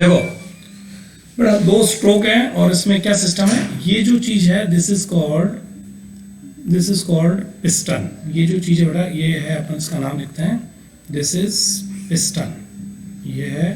देखो बेटा, दो स्ट्रोक है और इसमें क्या सिस्टम है, ये जो चीज है दिस इज कॉल्ड पिस्टन। ये जो चीज है बेटा, ये है, अपन इसका नाम लिखते हैं, दिस इज पिस्टन। ये है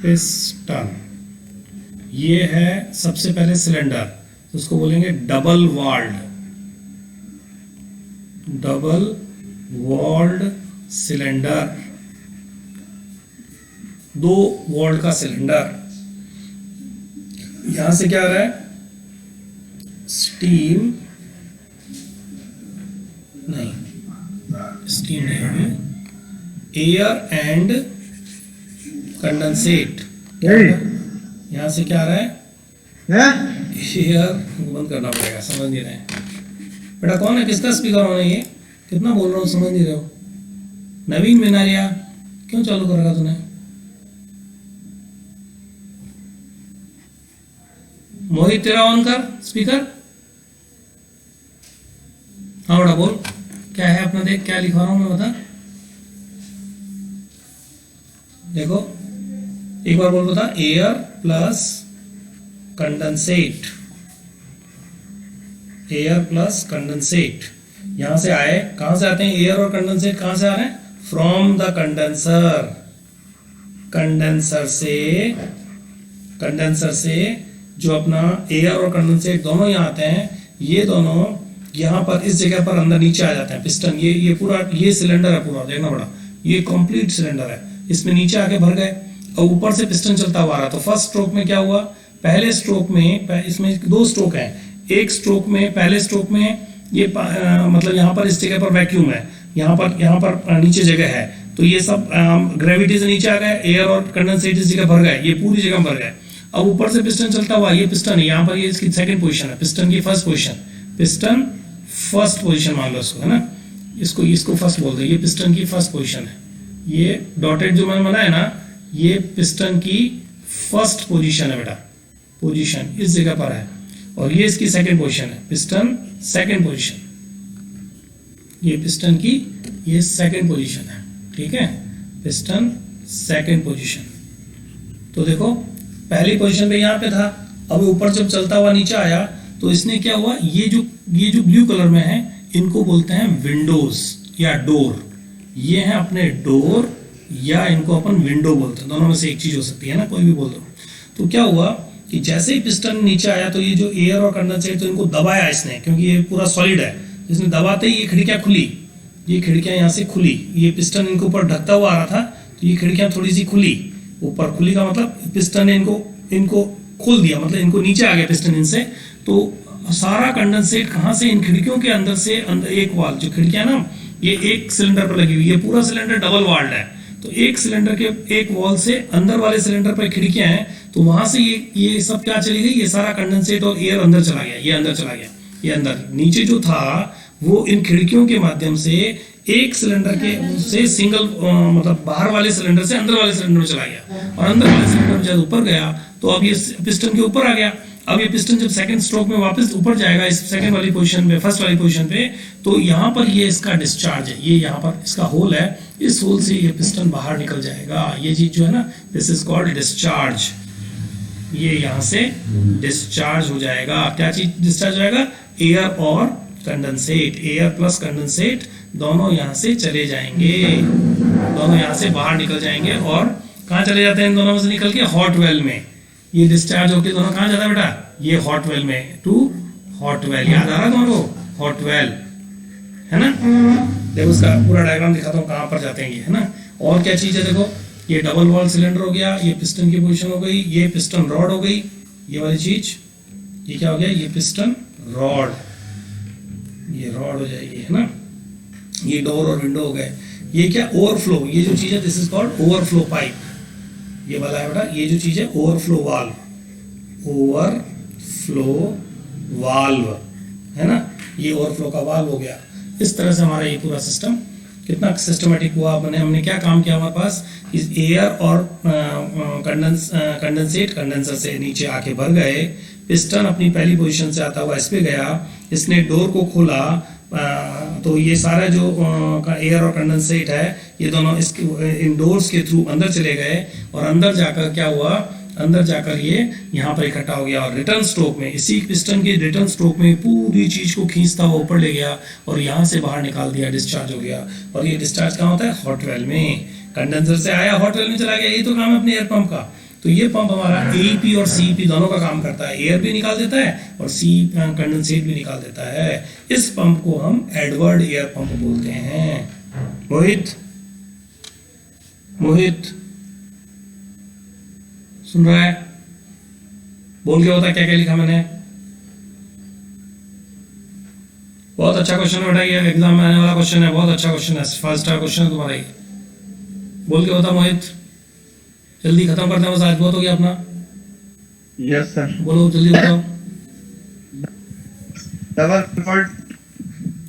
पिस्टन। ये है सबसे पहले सिलेंडर, तो उसको बोलेंगे डबल वॉल्ड सिलेंडर, 2 वॉल्ट का सिलेंडर। यहां से क्या आ रहा है, स्टीम नहीं होगी, एयर एंड कंडेंसेट। यहां से क्या आ रहा है, एयर, बंद करना पड़ेगा, समझ नहीं रहे हैं बेटा। कौन है, किसका स्पीकर ऑन है, ये कितना बोल रहा हूँ, समझ नहीं रहे हो। नवीन मिनारिया, क्यों चालू कर रखा तूने। मोहित, तेरा ऑन कर स्पीकर। हाँ बेटा बोल, क्या है अपना, देख क्या लिखवा रहा हूं मैं, बता। देखो एक बार बोल, बता, air plus condensate, air plus condensate. यहां से आए, कहां से आते हैं एयर और कंडेंसेट, कहां से आ रहे हैं, फ्रॉम द कंडेंसर से जो अपना एयर और कंडेंसेट दोनों यहाँ आते हैं, ये दोनों यहाँ पर इस जगह पर अंदर नीचे आ जाते हैं। पिस्टन, ये पूरा, ये सिलेंडर है पूरा, देखना बड़ा, ये कंप्लीट सिलेंडर है, इसमें नीचे आके भर गए और ऊपर से पिस्टन चलता हुआ आ रहा। तो फर्स्ट स्ट्रोक में क्या हुआ, पहले स्ट्रोक में, इसमें 2 स्ट्रोक हैं, एक स्ट्रोक में, पहले स्ट्रोक में ये मतलब यहाँ पर इस जगह पर वैक्यूम है, यहाँ पर नीचे जगह है, तो ये सब ग्रेविटी से नीचे आ गए, एयर और कंडेंसेट इस जगह भर गए, ये पूरी जगह भर गए। अब ऊपर से पिस्टन चलता हुआ, ये पिस्टन है, यहाँ पर ये इसकी सेकंड पोजीशन है, पिस्टन की फर्स्ट पोजीशन मान लो इसको, है ना, इसको फर्स्ट बोलते हैं, ये पिस्टन की फर्स्ट पोजीशन है। ये डॉटेड जो मैंने बनाया ना, ये पिस्टन की फर्स्ट पोजीशन है बेटा, पोजीशन इस जगह पर है, और ये इसकी सेकंड पोजीशन है, पिस्टन सेकंड पोजीशन, ये पिस्टन की ये सेकंड पोजीशन है, ठीक है, पिस्टन सेकंड पोजीशन। तो देखो पहली पोजीशन पे यहाँ पे था, अब ऊपर जब चलता हुआ नीचे आया तो इसने क्या हुआ, ये जो ब्लू कलर में है, इनको बोलते हैं विंडोज या डोर। ये है अपने डोर, या इनको अपन विंडो बोलते हैं, दोनों में से एक चीज हो सकती है ना, कोई भी बोल दो। तो क्या हुआ कि जैसे ही पिस्टन नीचे आया तो ये जो एयर और कंडेंसेट, तो इनको दबाया इसने, क्योंकि ये पूरा सॉलिड है, इसने दबाते ही ये खिड़कियां खुली, ये खिड़कियां यहाँ से खुली, ये पिस्टन इनको ऊपर ढकता हुआ आ रहा था, तो ये खिड़कियां थोड़ी सी खुली, ऊपर खुली का मतलब पिस्टन ने इनको खोल दिया, मतलब इनको नीचे आ गया पिस्टन इनसे। तो सारा कंडेंसेट कहां से, इन खिड़कियों के अंदर से, अंदर एक वॉल, जो खिड़कियां ना ये एक सिलेंडर पर लगी हुई, ये पूरा सिलेंडर डबल वॉल्ड है, तो एक सिलेंडर के एक वॉल से अंदर वाले सिलेंडर पर खिड़कियां हैं, तो वहां से ये सब क्या चली गई, ये सारा कंडेंसेट और एयर अंदर चला गया, ये अंदर चला गया, ये अंदर, नीचे जो था वो इन खिड़कियों के माध्यम से एक सिलेंडर के से सिंगल मतलब बाहर वाले सिलेंडर से अंदर वाले सिलेंडर में चला गया, और अंदर वाले सिलेंडर में जब ऊपर गया तो अब ये पिस्टन के ऊपर आ गया। अब ये पिस्टन जब सेकंड स्ट्रोक में वापस ऊपर जाएगा, इस सेकंड वाली पोजीशन पे, फर्स्ट वाली पोजीशन पे, तो यहाँ पर ये इसका डिस्चार्ज है, ये यहाँ पर इसका होल है, इस होल से ये पिस्टन बाहर निकल जाएगा। ये चीज जो है ना, दिस इज कॉल्ड डिस्चार्ज, ये यहाँ से डिस्चार्ज हो जाएगा। क्या चीज डिस्चार्ज हो जाएगा, एयर और कंडेंसेट, एयर प्लस कंडेंसेट दोनों यहाँ से चले जाएंगे, दोनों यहाँ से बाहर निकल जाएंगे, और कहाँ चले जाते हैं, इन दोनों में से निकल के हॉट वेल में। ये डिस्चार्ज होके दोनों कहाँ जाता है बेटा, ये हॉट वेल में, टू हॉट वेल, याद आ रहा है तुम्हारे को, हॉट वेल, है ना। देखो उसका पूरा डायग्राम दिखाता हूँ कहाँ पर जाते हैं ये, है ना। और क्या चीज है, देखो ये डबल वॉल सिलेंडर हो गया, ये पिस्टन की पोजीशन हो गई, ये पिस्टन रॉड हो गई, ये वाली चीज, ये क्या हो गया, ये पिस्टन रॉड, ये रॉड हो जाएगी, है ना। ये डोर और विंडो हो गए। ये क्या, ओवरफ्लो, ये जो चीज है this is called overflow pipe, ये वाला है बेटा, ये जो चीज है ओवरफ्लो वाल्व, है ना, ये ओवरफ्लो का वाल्व हो गया। इस तरह से हमारा ये पूरा सिस्टम कितना सिस्टमेटिक हुआ, हमने क्या काम किया, हमारे पास इस एयर और कंडेंसर से नीचे आके भर गए, पिस्टन अपनी पहली पोजीशन से आता हुआ इस पे गया, इसने डोर को खोला, तो ये सारा जो एयर और कंडेंसेट है ये दोनों इसके इन डोर्स के थ्रू अंदर चले गए और अंदर जाकर क्या हुआ, अंदर जाकर ये यहाँ पर इकट्ठा हो गया और रिटर्न स्ट्रोक में इसी पिस्टन के रिटर्न स्ट्रोक में पूरी चीज को खींचता हुआ ऊपर ले गया और यहाँ से बाहर निकाल दिया, डिस्चार्ज हो गया। और ये डिस्चार्ज कहाँ होता है, हॉट वेल में। कंडेंसर से आया हॉट वेल में चला गया, यही तो काम है अपने एयर पंप का। तो ये पंप हमारा एईपी और सीईपी दोनों का काम करता है, एयर भी निकाल देता है और सी कंडेंसेट भी निकाल देता है। इस पंप को हम एडवर्ड एयर पंप बोलते हैं। मोहित सुन रहा है? बोल के होता क्या क्या लिखा मैंने? बहुत अच्छा क्वेश्चन है बेटा, ये एग्जाम में आने वाला क्वेश्चन है, बहुत अच्छा क्वेश्चन है, 5 स्टार क्वेश्चन है तुम्हारा ये। बोल के होता मोहित, जल्दी खत्म करते हैं, बस आज बहुत हो गया अपना। Yes sir. बोलो जल्दी बताओ। डबल वोल्ट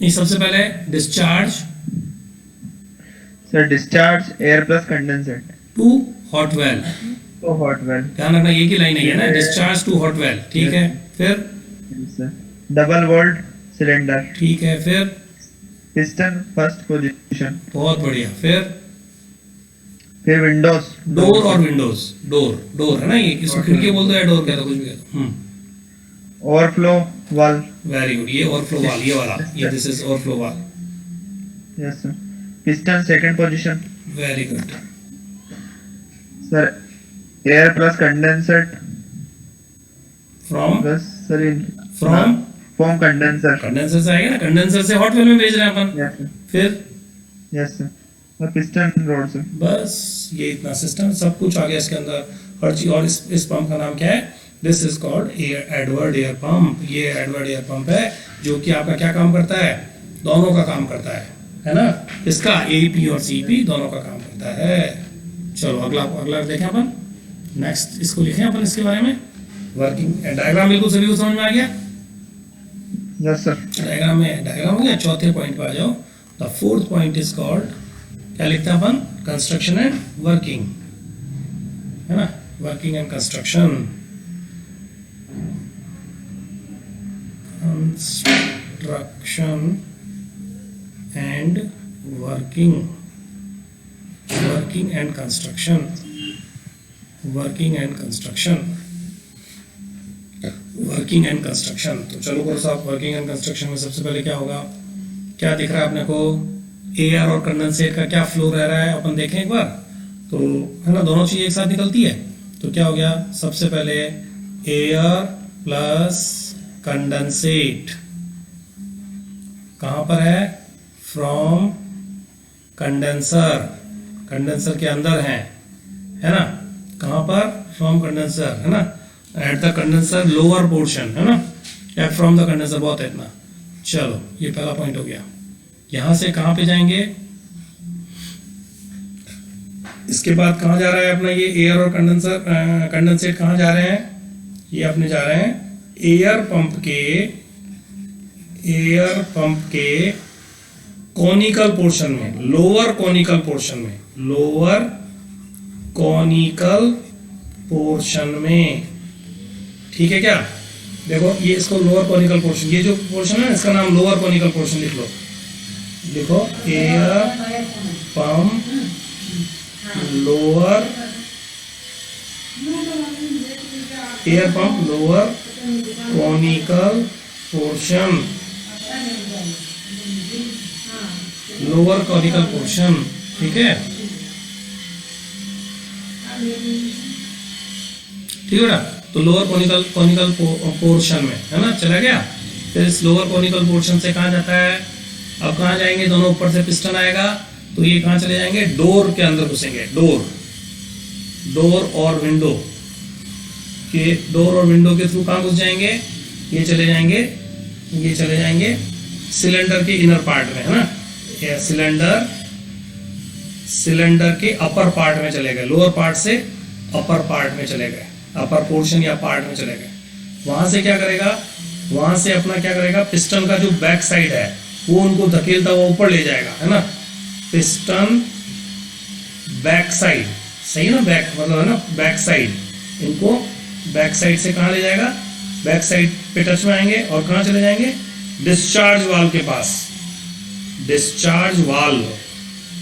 नहीं, सबसे पहले discharge sir, discharge air plus condensate to hot well, तो हॉट वेल। ध्यान रखना ये की लाइन है ना, डिस्चार्ज टू हॉट वेल, ठीक है। फिर डबल वोल्ट सिलेंडर, ठीक है। फिर पिस्टन फर्स्ट पोजीशन, बहुत बढ़िया। फिर विंडोज, डोर और विंडोज, डोर है ना, ये किसको खिड़की बोल दो या डोर कह दो, कुछ भी कह दो। ओवरफ्लो वाल्व, वेरी गुड, ये ओवरफ्लो वाल, ये वाला, ये दिस इज ओवरफ्लो वाल। Yes sir. Piston second position, very good sir. Air plus condensate from plus sir from condenser, condenser से आएगा ना, कंडेंसर से हॉट वेल में भेज रहे हैं अपन। Yes sir. फिर यस सर, और पिस्टन रोड से। बस ये इतना सिस्टम सब कुछ आ गया इसके अंदर, हर चीज। और इस पंप का नाम क्या है? This is called Edward air pump. ये एडवर्ड एयर पंप है जो कि आपका क्या काम करता है, दोनों का काम करता है ना। इसका एईपी और सीईपी दोनों का काम करता है। चलो अगला देखें अपन, नेक्स्ट इसको लिखें अपन, इसके बारे में वर्किंग डायग्राम। बिल्कुल सभी को समझ में आ गया? Yes sir. डायग्राम हो गया। चौथे पॉइंट पे आ जाओ। The fourth point is called, क्या लिखते हैं अपन, कंस्ट्रक्शन एंड वर्किंग, है ना, working and construction. Construction and working, working and construction, working and construction, working and construction. तो चलो करो साहब, वर्किंग एंड कंस्ट्रक्शन में सबसे पहले क्या होगा, क्या दिख रहा है अपने को, एयर और कंडेंसेट का क्या फ्लो रह रहा है, अपन देखें एक बार। तो है ना, दोनों चीज एक साथ निकलती है। तो क्या हो गया, सबसे पहले एयर प्लस कंडेंसेट कहां पर है, फ्रॉम कंडेंसर, कंडेंसर के अंदर है ना, कहां पर, फ्रॉम कंडेंसर, है ना, at the condenser lower portion, है ना, या फ्रॉम द कंडेंसर, बहुत है इतना। चलो ये पहला पॉइंट हो गया। यहां से कहां पे जाएंगे, इसके बाद कहां जा रहा है अपना ये एयर और कंडेंसेट कहां जा रहे हैं, ये अपने जा रहे हैं एयर पंप के कॉनिकल पोर्शन में, लोअर कॉनिकल पोर्शन में, लोअर कॉनिकल पोर्शन में, ठीक है क्या। देखो ये इसको लोअर कॉनिकल पोर्शन, ये जो पोर्शन है इसका नाम लोअर कॉनिकल पोर्शन लिख लो, लिखो air pump lower, air pump lower conical portion, lower conical portion, ठीक है, ठीक है ना। तो लोअर कॉनिकल पोर्शन में, है ना, चला गया। फिर इस लोअर कॉनिकल पोर्शन से कहां जाता है, अब कहां जाएंगे, दोनों ऊपर से पिस्टन आएगा तो ये कहां चले जाएंगे, डोर के अंदर घुसेंगे, डोर और विंडो के, डोर और विंडो के थ्रू कहां घुस जाएंगे, ये चले जाएंगे सिलेंडर के इनर पार्ट में, है ना, ये सिलेंडर के अपर पार्ट में चले गए, लोअर पार्ट से अपर पार्ट में चले गए, अपर पोर्शन या पार्ट में चले गए। वहां से क्या करेगा, वहां से अपना क्या करेगा, पिस्टन का जो बैक साइड है वो उनको धकेलता हुआ ऊपर ले जाएगा, है ना, पिस्टन बैक साइड, सही ना, बैक मतलब है ना, बैक साइड, इनको बैक साइड से कहां ले जाएगा, बैक साइड पे टच में आएंगे और कहां चले जाएंगे, डिस्चार्ज वाल्व के पास, डिस्चार्ज वाल्व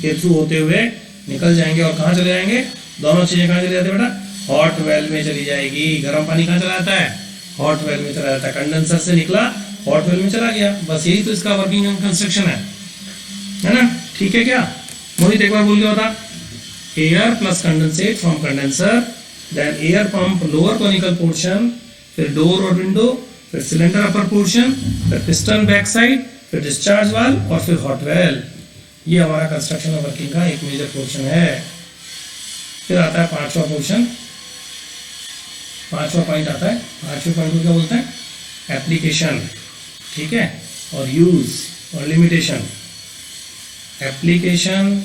के थ्रू होते हुए निकल जाएंगे और कहाँ चले जाएंगे, दोनों चीजें कहाँ चली जाती है बेटा, हॉट वेल में चली जाएगी। गर्म पानी कहाँ चला जाता है, हॉट वेल में चला जाता है। कंडेंसर से निकला हॉट वेल में चला गया, बस यही तो इसका वर्किंग कंस्ट्रक्शन है ना। ठीक है क्या मोहित, एक बार बोल के बता। Air plus condensate from condenser, then air pump lower conical portion, फिर डोर और विंडो, फिर सिलेंडर अपर पोर्शन, फिर पिस्टन बैक साइड, फिर डिस्चार्ज वाल्व और फिर हॉट वेल। ये हमारा कंस्ट्रक्शन और वर्किंग का एक मेजर पोर्शन है। फिर आता है पांचवा पोर्शन, पांचवा पॉइंट आता है। पांचवें पॉइंट को क्या बोलते हैं, एप्लीकेशन, ठीक है, और यूज और लिमिटेशन। एप्लीकेशन,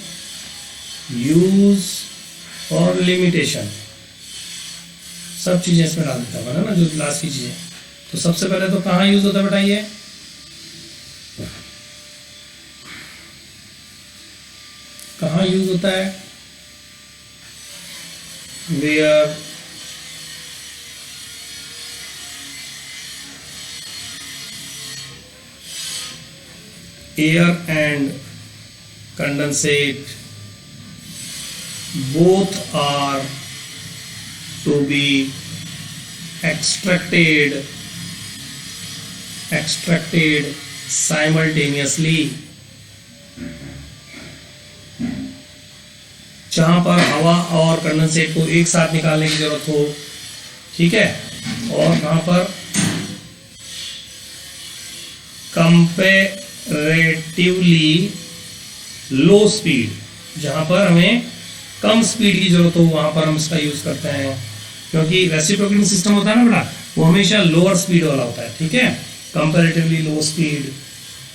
यूज और लिमिटेशन, सब चीजें इसमें डाल देता है ना, जो लास्ट की चीजें। तो सबसे पहले तो कहाँ यूज होता है बेटा, ये कहाँ यूज होता है, where air and condensate both are to be extracted simultaneously। जहां पर हवा और कंडेंसेट को एक साथ निकालने की जरूरत हो, ठीक है, और कहां पर कंपैरेटिवली लो स्पीड, जहां पर हमें कम स्पीड की जरूरत हो वहां पर हम इसका यूज करते हैं। क्योंकि रेसिप्रोकेटिंग सिस्टम होता है ना बेटा, वो हमेशा लोअर स्पीड वाला होता है, ठीक है, कंपैरेटिवली लो स्पीड,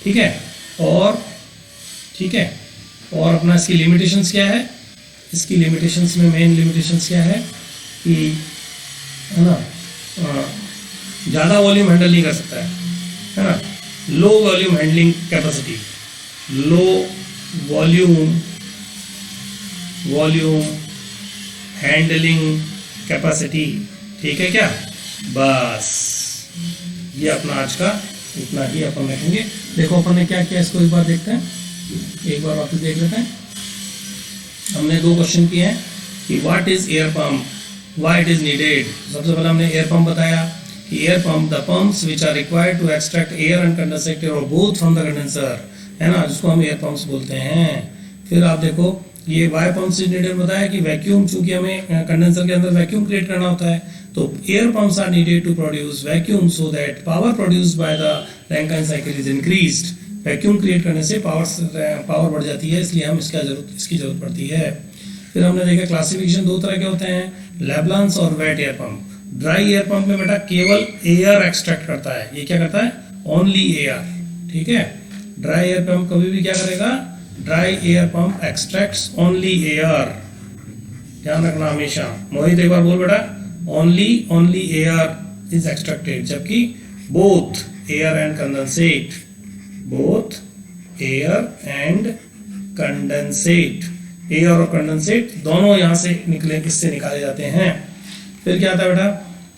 ठीक है। और ठीक है, और अपना इसकी लिमिटेशंस क्या है, इसकी लिमिटेशंस में मेन लिमिटेशंस क्या है कि, है ना, ज़्यादा वॉल्यूम हैंडल नहीं कर सकता है ना, low volume handling capacity, low volume handling capacity, ठीक है क्या। बस ये अपना आज का इतना ही अपन रखेंगे। देखो अपन ने क्या किया, इसको एक बार देखते हैं, एक बार वापस देख लेते हैं। हमने दो क्वेश्चन किए हैं कि what is air pump, why it is needed. सबसे पहले हमने एयर पंप बताया कि air pump the pumps which are required to extract air and condensate और बोथ फ्रॉम द कंडेंसर, है ना, जिसको हम एयर पंप्स बोलते हैं। फिर आप देखो ये वाई पंप से नीडेड बताया कि वैक्यूम, चूंकि हमें कंडेंसर के अंदर वैक्यूम क्रिएट करना होता है, तो air pumps are needed to produce vacuum so that power produced by the Rankine cycle is increased. Vacuum create करने से पावर बढ़ जाती है, इसलिए हम इसकी जरूरत पड़ती है। फिर हमने देखा क्लासिफिकेशन दो तरह के होते हैं, लेब्लांस और wet air pump. Dry air pump में बेटा केवल एयर एक्सट्रैक्ट करता है, ये क्या करता है, ओनली एयर, ठीक है। ड्राई एयर पंप कभी भी क्या करेगा, dry air pump extracts only air, ध्यान रखना हमेशा। मोहित एक बार बोल बेटा, ओनली एयर इज एक्सट्रैक्टेड, जबकि both air and condensate, both air and condensate, air और कंडेंसेट दोनों यहां से इससे निकाले जाते हैं। फिर क्या आता है बेटा,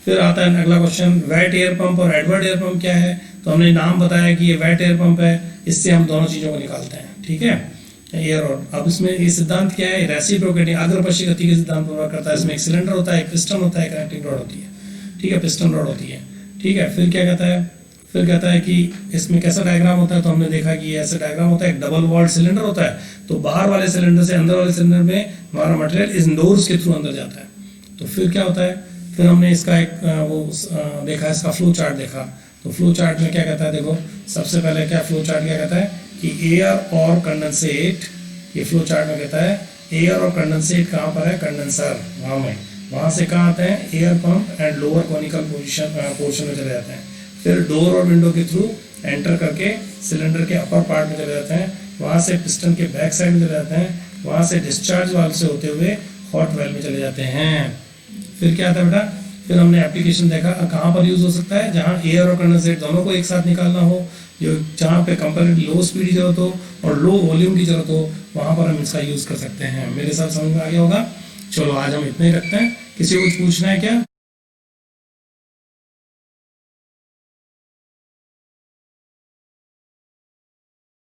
फिर आता है अगला क्वेश्चन, वेट एयर पंप और एडवर्ड एयर पंप क्या है। तो हमने नाम बताया कि ये वेट एयर पंप है, इससे हम दोनों चीजों को निकालते हैं, ठीक है, एयर और। अब इसमें ये सिद्धांत क्या है, रेसिप्रोकेटिंग, अग्रपक्षी गति के सिद्धांत पर वर्क करता है। इसमें एक सिलेंडर होता है, एक पिस्टन होता है, कनेक्टिंग रॉड होती है, ठीक है, पिस्टन रॉड होती है, ठीक है। फिर क्या कहता है, फिर कहता है कि इसमें कैसा डायग्राम होता है, तो हमने देखा कि ऐसा डायग्राम होता है, एक डबल वॉल्ड सिलेंडर होता है, तो बाहर वाले सिलेंडर से अंदर वाले सिलेंडर में हमारा मटेरियल इंडोर्स के थ्रू अंदर जाता है। तो फिर क्या होता है, फिर हमने इसका एक देखा, इसका फ्लो चार्ट देखा। तो फ्लो चार्ट में क्या कहता है, देखो सबसे पहले क्या फ्लो चार्ट क्या कहता है कि एयर और कंडेंसेट, ये फ्लो चार्ट में कहता है एयर और कंडेंसेट कहाँ पर है, कंडेंसर वहाँ से कहाँ आते हैं, air pump and lower conical portion में चले जाते हैं। फिर डोर और विंडो के थ्रू एंटर करके सिलेंडर के अपर पार्ट में चले जाते हैं, वहाँ से पिस्टन के बैक साइड में चले जाते हैं, वहाँ से डिस्चार्ज वाल्व से होते हुए हॉट वेल में चले जाते हैं। फिर क्या आता है बेटा, फिर हमने एप्लीकेशन देखा कहाँ पर यूज हो सकता है, जहाँ एयर और कंडेंसेट दोनों को एक साथ निकालना हो, जो जहाँ पे कंपैरेटिवली लो स्पीड की जरूरत हो और लो वॉल्यूम की जरूरत हो, वहाँ पर हम इसका यूज कर सकते हैं। मेरे साथ समझ में आ गया होगा। चलो आज हम इतना ही रखते हैं, किसी को कुछ पूछना है क्या।